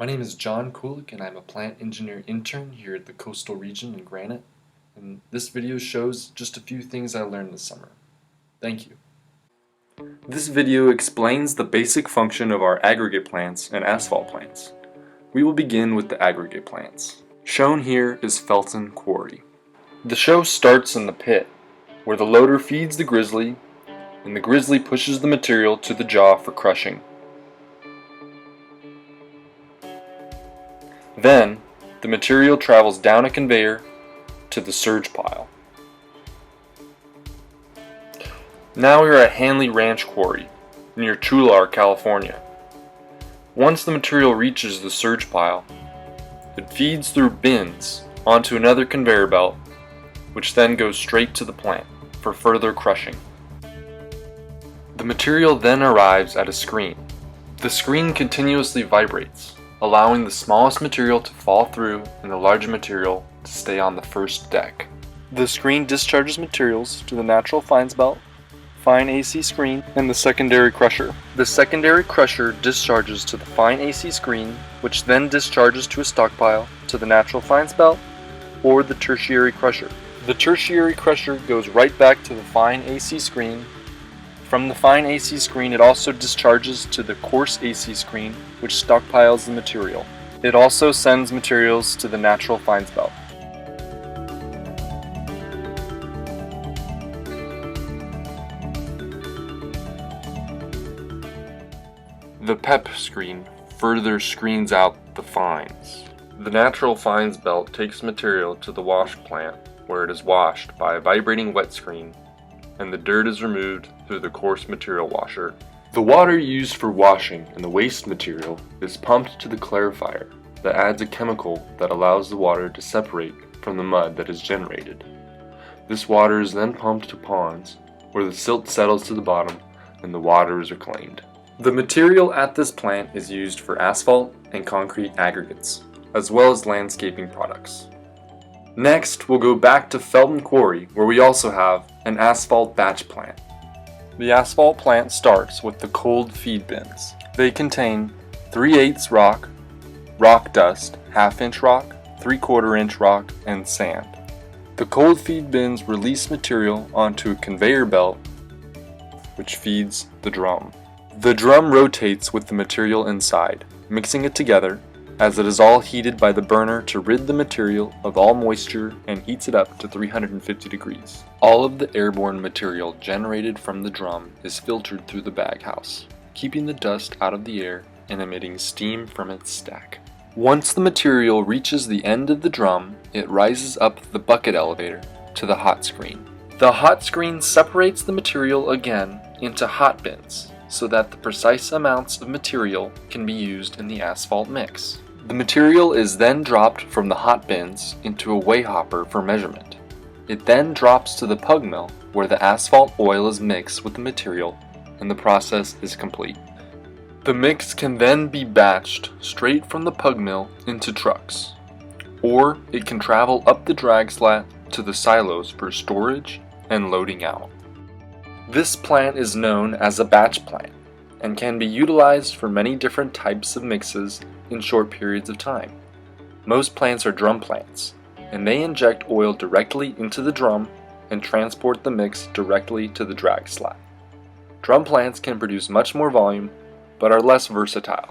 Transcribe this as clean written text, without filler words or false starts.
My name is John Kulick, and I'm a plant engineer intern here at the coastal region in Granite. And this video shows just a few things I learned this summer. Thank you. This video explains the basic function of our aggregate plants and asphalt plants. We will begin with the aggregate plants. Shown here is Felton Quarry. The show starts in the pit, where the loader feeds the grizzly, and the grizzly pushes the material to the jaw for crushing. Then, the material travels down a conveyor to the surge pile. Now we are at Hanley Ranch Quarry, near Chular, California. Once the material reaches the surge pile, it feeds through bins onto another conveyor belt, which then goes straight to the plant for further crushing. The material then arrives at a screen. The screen continuously vibrates, allowing the smallest material to fall through and the larger material to stay on the first deck. The screen discharges materials to the natural fines belt, fine AC screen, and the secondary crusher. The secondary crusher discharges to the fine AC screen, which then discharges to a stockpile to the natural fines belt or the tertiary crusher. The tertiary crusher goes right back to the fine AC screen. From the fine AC screen, it also discharges to the coarse AC screen, which stockpiles the material. It also sends materials to the natural fines belt. The PEP screen further screens out the fines. The natural fines belt takes material to the wash plant, where it is washed by a vibrating wet screen, and the dirt is removed through the coarse material washer. The water used for washing and the waste material is pumped to the clarifier that adds a chemical that allows the water to separate from the mud that is generated. This water is then pumped to ponds, where the silt settles to the bottom and the water is reclaimed. The material at this plant is used for asphalt and concrete aggregates, as well as landscaping products. Next, we'll go back to Felton Quarry, where we also have an asphalt batch plant. The asphalt plant starts with the cold feed bins. They contain 3/8 rock, rock dust, 1/2 inch rock, 3/4 inch rock, and sand. The cold feed bins release material onto a conveyor belt, which feeds the drum. The drum rotates with the material inside, mixing it together, as it is all heated by the burner to rid the material of all moisture and heats it up to 350 degrees. All of the airborne material generated from the drum is filtered through the baghouse, keeping the dust out of the air and emitting steam from its stack. Once the material reaches the end of the drum, it rises up the bucket elevator to the hot screen. The hot screen separates the material again into hot bins, so that the precise amounts of material can be used in the asphalt mix. The material is then dropped from the hot bins into a weigh hopper for measurement. It then drops to the pug mill, where the asphalt oil is mixed with the material and the process is complete. The mix can then be batched straight from the pug mill into trucks, or it can travel up the drag slat to the silos for storage and loading out. This plant is known as a batch plant and can be utilized for many different types of mixes in short periods of time. Most plants are drum plants, and they inject oil directly into the drum and transport the mix directly to the drag slat. Drum plants can produce much more volume, but are less versatile.